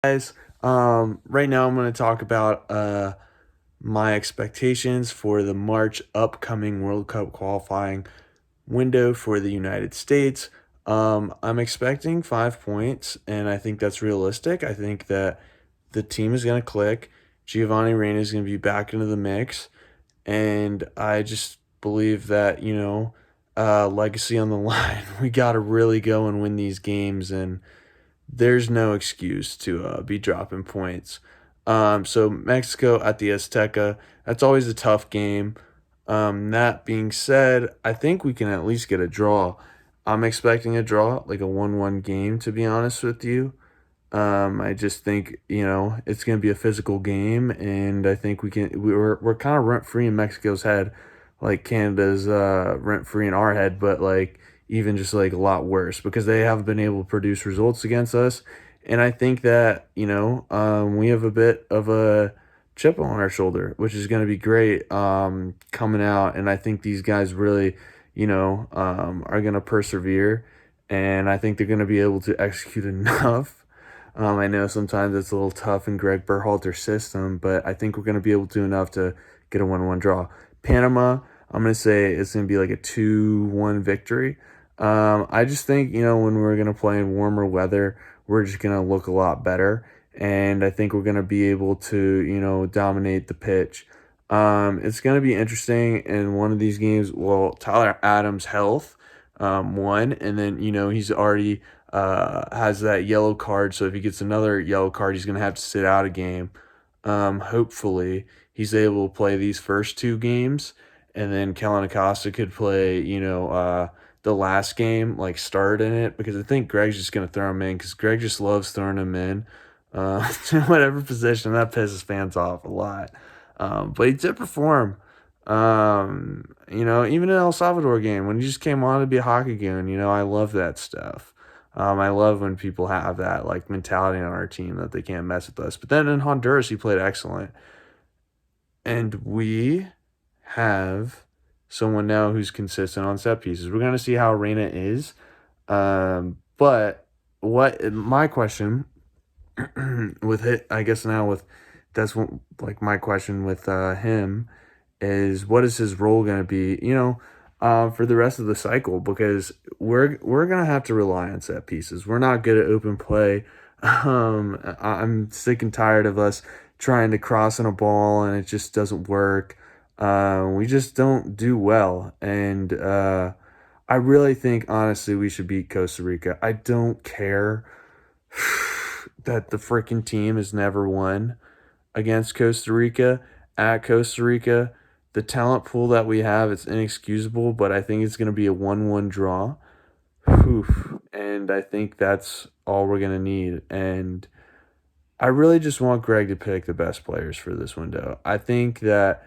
Guys. Right now I'm going to talk about my expectations for the March upcoming World Cup qualifying window for the United States. I'm expecting 5 points, and I think that's realistic. I think that the team is going to click. Giovanni Reyna is going to be back into the mix, and I just believe that legacy on the line. We got to really go and win these games, and there's no excuse to be dropping points. So Mexico at the Azteca, that's always a tough game. That being said, I think we can at least get a draw. I'm expecting a draw, like a 1-1 game, to be honest with you. I just think, it's going to be a physical game, and I think we're kind of rent free in Mexico's head, like Canada's rent free in our head, but like even just like a lot worse because they haven't been able to produce results against us. And I think that, we have a bit of a chip on our shoulder, which is going to be great coming out. And I think these guys really, are going to persevere. And I think they're going to be able to execute enough. I know sometimes it's a little tough in Greg Berhalter's system, but I think we're going to be able to do enough to get a 1-1 draw. Panama, I'm going to say it's going to be like a 2-1 victory. I just think, when we're going to play in warmer weather, we're just going to look a lot better. And I think we're going to be able to, dominate the pitch. It's going to be interesting in one of these games. Well, Tyler Adams' health, one, and then, he's already has that yellow card. So if he gets another yellow card, he's going to have to sit out a game. Hopefully, he's able to play these first two games, and then Kellen Acosta could play, the last game, like start in it, because I think Greg's just going to throw him in because Greg just loves throwing him in to whatever position. That pisses fans off a lot. But he did perform. Even in El Salvador game when he just came on to be a hockey goon, I love that stuff. I love when people have that like mentality on our team that they can't mess with us. But then in Honduras, he played excellent, and we have someone now who's consistent on set pieces. We're gonna see how Reyna is. But what my question with it, I guess now with that's what like my question with him is what is his role going to be, for the rest of the cycle because we're going to have to rely on set pieces. We're not good at open play. I'm sick and tired of us trying to cross in a ball and it just doesn't work. We just don't do well, and I really think honestly we should beat Costa Rica. I don't care that the freaking team has never won against Costa Rica at Costa Rica. The talent pool that we have, it's inexcusable, but I think it's going to be a 1-1 draw. Whew. And I think that's all we're going to need. And I really just want Greg to pick the best players for this window. I think that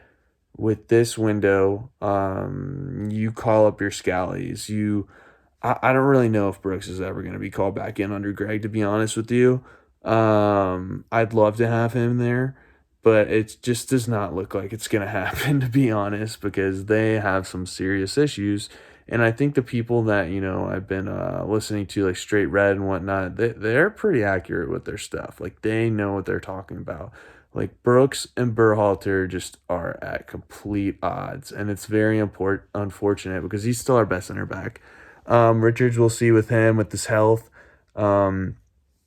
with this window, you call up your Scallies. I don't really know if Brooks is ever going to be called back in under Greg, to be honest with you. I'd love to have him there, but it just does not look like it's going to happen, to be honest, because they have some serious issues. And I think the people that, I've been listening to, like Straight Red and whatnot, they're pretty accurate with their stuff. Like, they know what they're talking about. Like, Brooks and Berhalter just are at complete odds. And it's very unfortunate because he's still our best center back. Richards, we'll see with him, with his health. Um,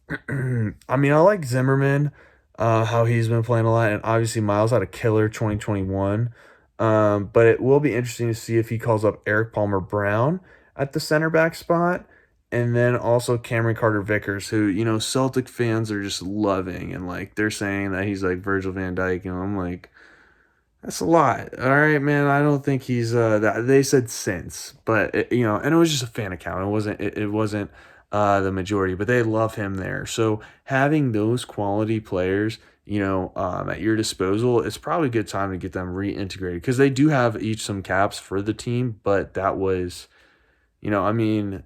I mean, I like Zimmerman, how he's been playing a lot, and obviously Miles had a killer 2021. But it will be interesting to see if he calls up Eric Palmer Brown at the center back spot, and then also Cameron Carter Vickers, who Celtic fans are just loving, and like they're saying that he's like Virgil Van Dijk, and I'm like, that's a lot. All right, man. I don't think he's that they said since, but and it was just a fan account. It wasn't the majority, but they love him there. So having those quality players, at your disposal, it's probably a good time to get them reintegrated because they do have each some caps for the team, but that was, I mean,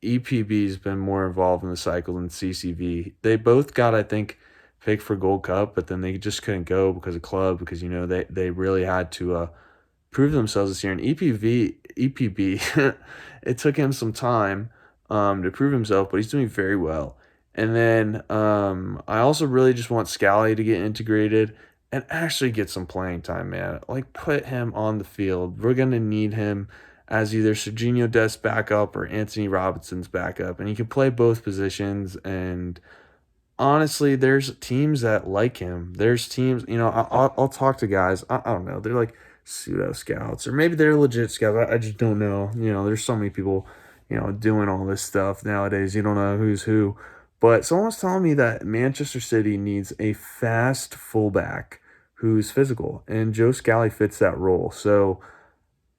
EPB's been more involved in the cycle than CCV. They both got, I think, picked for Gold Cup, but then they just couldn't go because of club because they really had to prove themselves this year. And EPB, it took him some time to prove himself, but he's doing very well. And then I also really just want Scally to get integrated and actually get some playing time, man. Like put him on the field. We're gonna need him as either Serginho Dest's backup or Anthony Robinson's backup, and he can play both positions. And honestly, there's teams that like him. There's teams, I'll talk to guys. I don't know. They're like pseudo scouts, or maybe they're legit scouts. I just don't know. There's so many people, doing all this stuff nowadays. You don't know who's who. But someone was telling me that Manchester City needs a fast fullback who's physical, and Joe Scally fits that role. So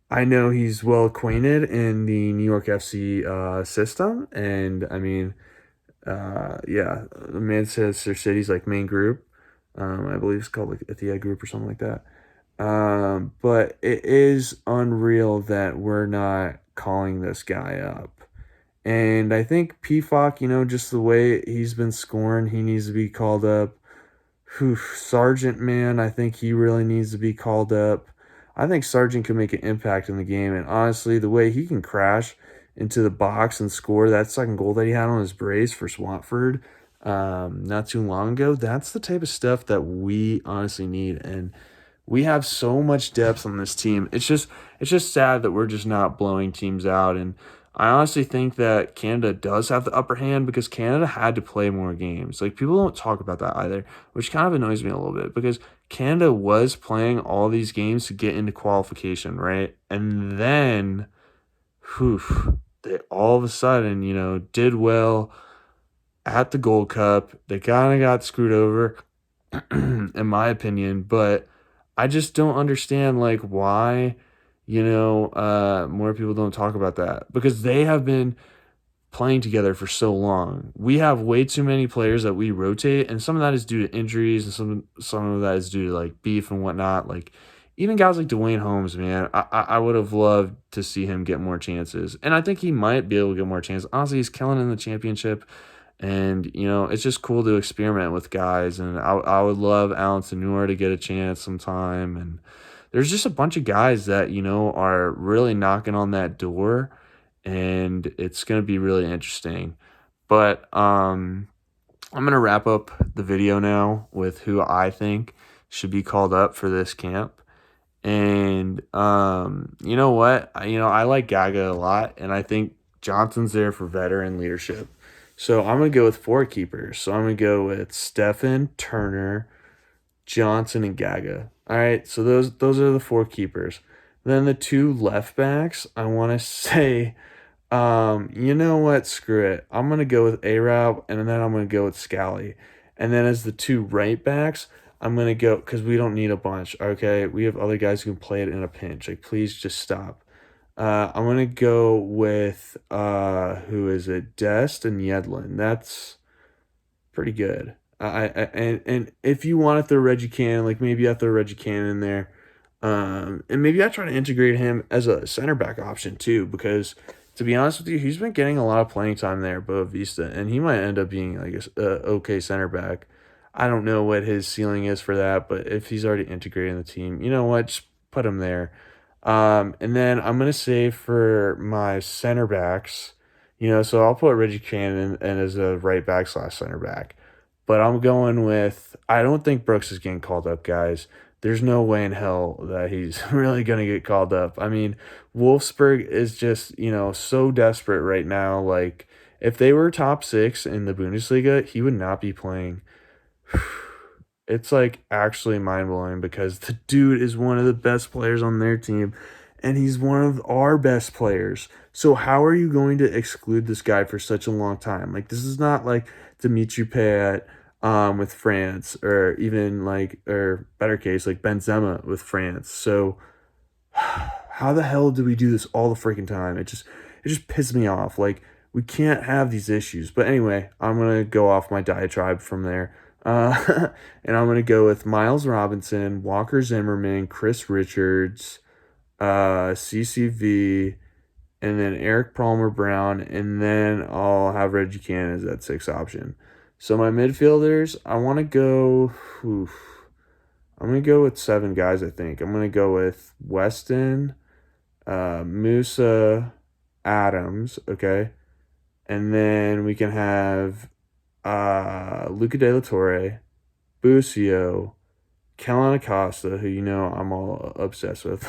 I know he's well acquainted in the New York FC system, and I mean, yeah, Manchester City's like main group. I believe it's called like Etihad Group or something like that. But it is unreal that we're not calling this guy up. And I think PFOC, just the way he's been scoring, he needs to be called up. Whew, Sargent, man, I think he really needs to be called up. I think Sargent can make an impact in the game, and honestly, the way he can crash into the box and score that second goal that he had on his brace for Swampford not too long ago, that's the type of stuff that we honestly need. And we have so much depth on this team. It's just sad that we're just not blowing teams out. And I honestly think that Canada does have the upper hand because Canada had to play more games. Like people don't talk about that either, which kind of annoys me a little bit because Canada was playing all these games to get into qualification, right? And then, whew, they all of a sudden, did well at the Gold Cup. They kind of got screwed over, in my opinion, but I just don't understand like why, more people don't talk about that because they have been playing together for so long. We have way too many players that we rotate, and some of that is due to injuries, and some of that is due to like beef and whatnot. Like even guys like Dwayne Holmes, man, I would have loved to see him get more chances, and I think he might be able to get more chances. Honestly, he's killing in the championship. And, it's just cool to experiment with guys. And I would love Alan Tenor to get a chance sometime. And there's just a bunch of guys that, are really knocking on that door. And it's going to be really interesting. But I'm going to wrap up the video now with who I think should be called up for this camp. And you know what? I like Gaga a lot. And I think Johnson's there for veteran leadership. So I'm gonna go with four keepers. So I'm gonna go with Stefan, Turner, Johnson, and Gaga. All right. So those are the four keepers. Then the two left backs. I want to say, you know what? Screw it. I'm gonna go with Arab, and then I'm gonna go with Scally. And then as the two right backs, I'm gonna go because we don't need a bunch. Okay, we have other guys who can play it in a pinch. Like, please just stop. I'm gonna go with who is it? Dest and Yedlin. That's pretty good. And if you want to throw Reggie Cannon, like maybe I throw Reggie Cannon in there. And maybe I try to integrate him as a center back option too, because to be honest with you, he's been getting a lot of playing time there at Boa Vista, and he might end up being like a okay center back. I don't know what his ceiling is for that, but if he's already integrated in the team, you know what? Just put him there. And then I'm gonna say for my center backs, so I'll put Reggie Cannon in as a right back slash center back. But I'm going with I don't think Brooks is getting called up, guys. There's no way in hell that he's really gonna get called up. I mean, Wolfsburg is just, so desperate right now. Like if they were top six in the Bundesliga, he would not be playing. It's like actually mind blowing because the dude is one of the best players on their team and he's one of our best players. So how are you going to exclude this guy for such a long time? Like this is not like Dimitri Payet with France or even like or better case like Benzema with France. So how the hell do we do this all the freaking time? It just pisses me off. Like we can't have these issues. But anyway, I'm gonna go off my diatribe from there. And I'm gonna go with Miles Robinson, Walker Zimmerman, Chris Richards, CCV, and then Eric Palmer Brown, and then I'll have Reggie Cannon as that sixth option. So my midfielders, I want to go. Oof, I'm gonna go with seven guys. I think I'm gonna go with Weston, Musa, Adams. Okay, and then we can have Luca De La Torre, Busio, Kellen Acosta, who I'm all obsessed with.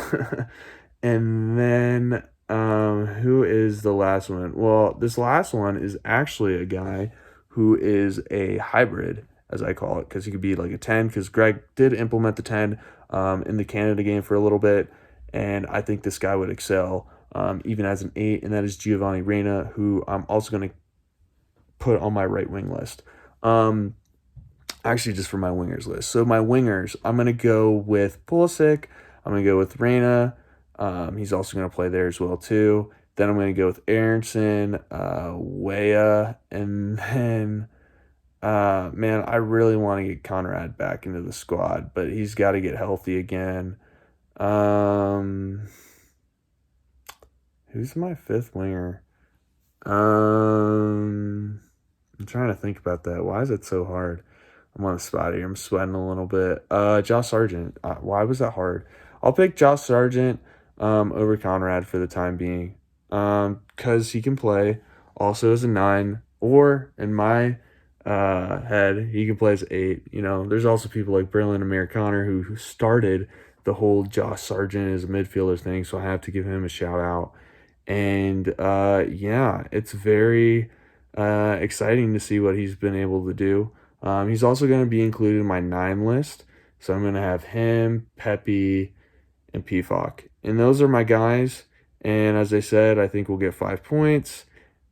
And then who is the last one? Well, this last one is actually a guy who is a hybrid, as I call it, because he could be like a 10, because Greg did implement the 10 in the Canada game for a little bit, and I think this guy would excel even as an 8, and that is Giovanni Reyna, who I'm also going to put on my right wing list. Actually, just for my wingers list. So my wingers, I'm gonna go with Pulisic. I'm gonna go with Reyna. He's also gonna play there as well too. Then I'm gonna go with Aronson, Weah, and then man, I really want to get Conrad back into the squad, but he's got to get healthy again. Um, who's my fifth winger? I'm trying to think about that. Why is it so hard? I'm on the spot here. I'm sweating a little bit. Josh Sargent. Why was that hard? I'll pick Josh Sargent over Conrad for the time being. Because he can play also as a 9, or in my head, he can play as 8. There's also people like Brilliant Amir Connor who started the whole Josh Sargent as a midfielder thing, so I have to give him a shout out. And yeah, it's very exciting to see what he's been able to do. He's also going to be included in my 9 list. So I'm going to have him, Pepe, and PFOC. And those are my guys. And as I said, I think we'll get 5 points.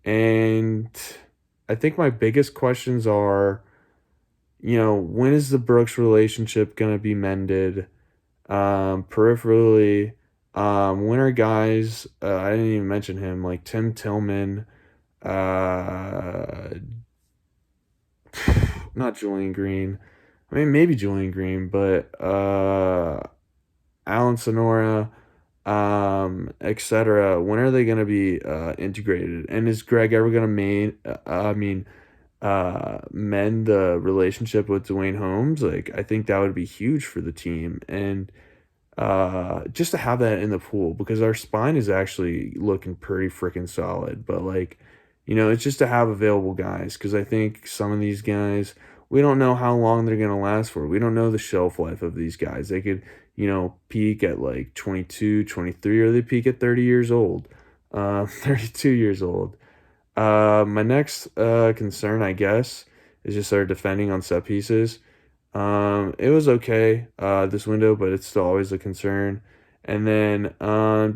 And I think my biggest questions are, when is the Brooks relationship going to be mended? Peripherally, when are guys, I didn't even mention him, like Tim Tillman, uh, not Julian Green. I mean, maybe Julian Green, but Alan Sonora, etc. When are they going to be integrated? And is Greg ever going to mend the relationship with Dwayne Holmes? Like, I think that would be huge for the team, and just to have that in the pool, because our spine is actually looking pretty freaking solid. But like, it's just to have available guys, because I think some of these guys, we don't know how long they're gonna last for. We don't know the shelf life of these guys. They could, peak at like 22, 23, or they peak at 30 years old, 32 years old. My next concern, I guess, is just our defending on set pieces. It was okay this window, but it's still always a concern. And then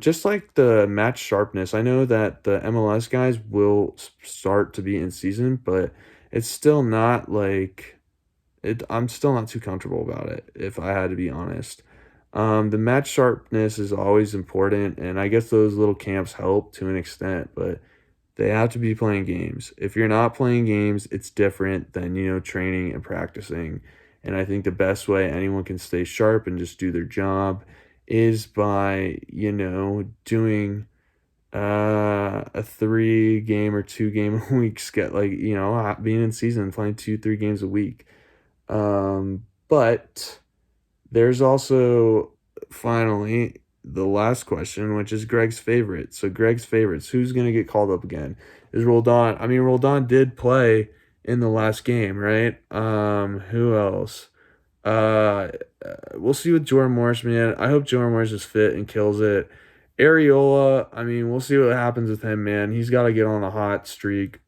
just like the match sharpness, I know that the MLS guys will start to be in season, but it's still not like it. I'm still not too comfortable about it, if I had to be honest. The match sharpness is always important, and I guess those little camps help to an extent, but they have to be playing games. If you're not playing games, it's different than, training and practicing. And I think the best way anyone can stay sharp and just do their job is by, doing a 3 game or 2 game a week like, being in season and playing 2-3 games a week. But there's also finally the last question, which is Greg's favorite. So Greg's favorites, who's going to get called up again? Is Roldan? I mean, Roldan did play in the last game, right? Who else? We'll see with Jordan Morris, man. I hope Jordan Morris is fit and kills it. Areola, I mean, we'll see what happens with him, man. He's got to get on a hot streak.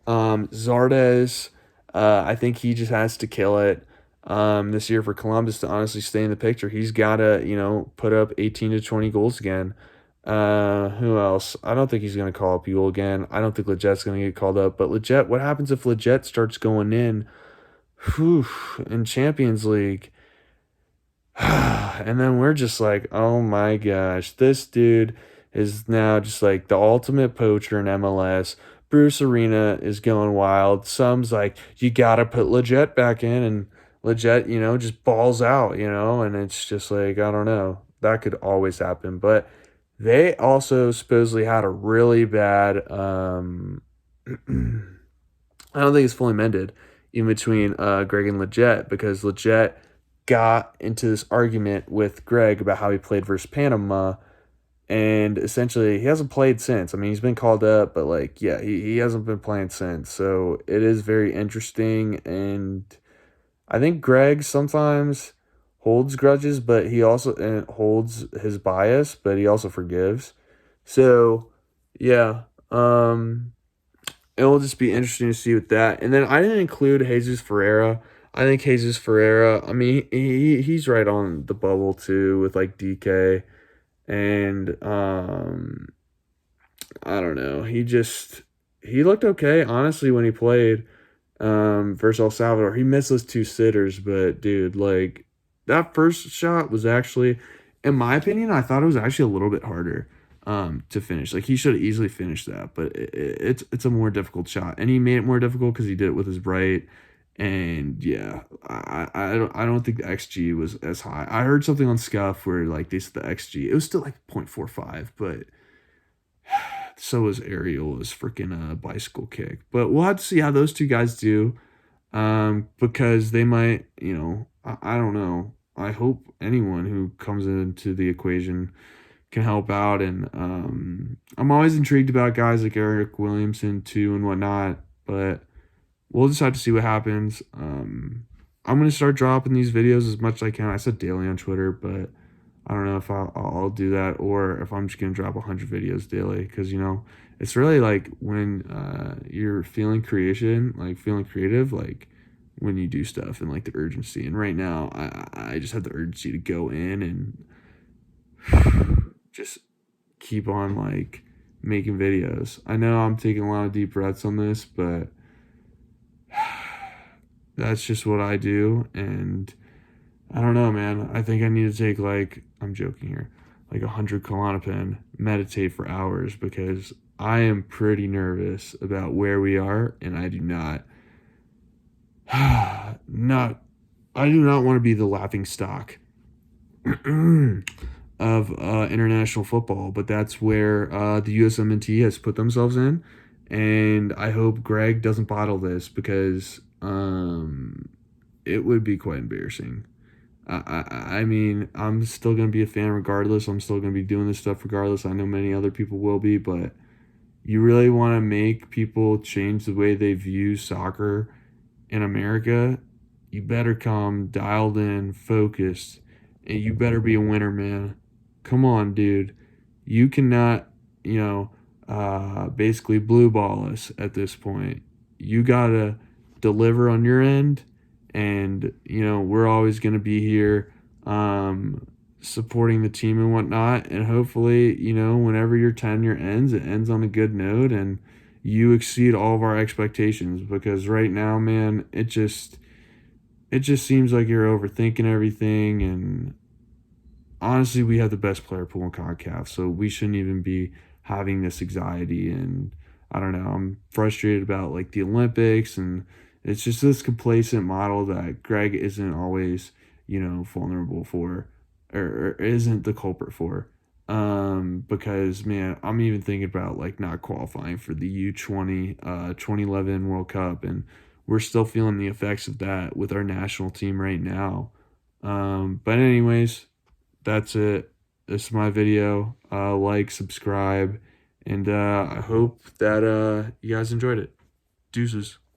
Zardes, I think he just has to kill it this year for Columbus to honestly stay in the picture. He's got to, put up 18 to 20 goals again. Who else? I don't think he's going to call up Buell again. I don't think Leget's going to get called up. But Leget, what happens if Leget starts going in in Champions League? And then we're just like, oh my gosh, this dude is now just like the ultimate poacher in MLS. Bruce Arena is going wild. Some's like, you gotta put Leggett back in, and Leggett, just balls out, and it's just like, I don't know. That could always happen. But they also supposedly had a really bad I don't think it's fully mended in between Greg and Leggett, because Leggett got into this argument with Greg about how he played versus Panama, and essentially he hasn't played since. I mean, he's been called up, but like, yeah, he hasn't been playing since. So it is very interesting, and I think Greg sometimes holds grudges, but he also holds his bias, but he also forgives. So yeah, it will just be interesting to see with that. And then I didn't include Jesus Ferreira. I think Jesus Ferreira. I mean, he's right on the bubble too with like DK, and I don't know. He looked okay honestly when he played versus El Salvador. He missed those two sitters, but dude, like that first shot was actually, in my opinion, I thought it was actually a little bit harder to finish. Like he should have easily finished that, but it's a more difficult shot, and he made it more difficult because he did it with his right. And yeah, I don't think the XG was as high. I heard something on Scuff where like they said the XG it was still like 0.45, but so was Ariel's freaking bicycle kick. But we'll have to see how those two guys do. Because they might, I don't know. I hope anyone who comes into the equation can help out. And I'm always intrigued about guys like Eric Williamson too and whatnot. But we'll just have to see what happens. I'm gonna start dropping these videos as much as I can. I said daily on Twitter, but I don't know if I'll do that or if I'm just gonna drop 100 videos daily because it's really like when you're feeling creation, like feeling creative, like when you do stuff and like the urgency. And right now, I just have the urgency to go in and just keep on like making videos. I know I'm taking a lot of deep breaths on this, but that's just what I do. And I don't know, man. I think I need to take like, I'm joking here, like 100 Klonopin, meditate for hours because I am pretty nervous about where we are, and I do not, not, I do not want to be the laughing stock of international football, but that's where the USMNT has put themselves in, and I hope Greg doesn't bottle this because it would be quite embarrassing. I mean, I'm still gonna be a fan regardless. I'm still gonna be doing this stuff regardless. I know many other people will be, but you really want to make people change the way they view soccer in America, you better come dialed in, focused, and you better be a winner, man. Come on, dude. You cannot, basically blue ball us at this point. You gotta deliver on your end, and we're always gonna be here, supporting the team and whatnot. And hopefully, whenever your tenure ends, it ends on a good note, and you exceed all of our expectations. Because right now, man, it just seems like you're overthinking everything, and honestly, we have the best player pool in CONCACAF, so we shouldn't even be having this anxiety. And I don't know, I'm frustrated about like the Olympics, and it's just this complacent model that Greg isn't always, vulnerable for, or isn't the culprit for. Because man, I'm even thinking about like not qualifying for the U20 2011 World Cup, and we're still feeling the effects of that with our national team right now. But anyways, that's it. This is my video. Like, subscribe, and I hope that you guys enjoyed it. Deuces.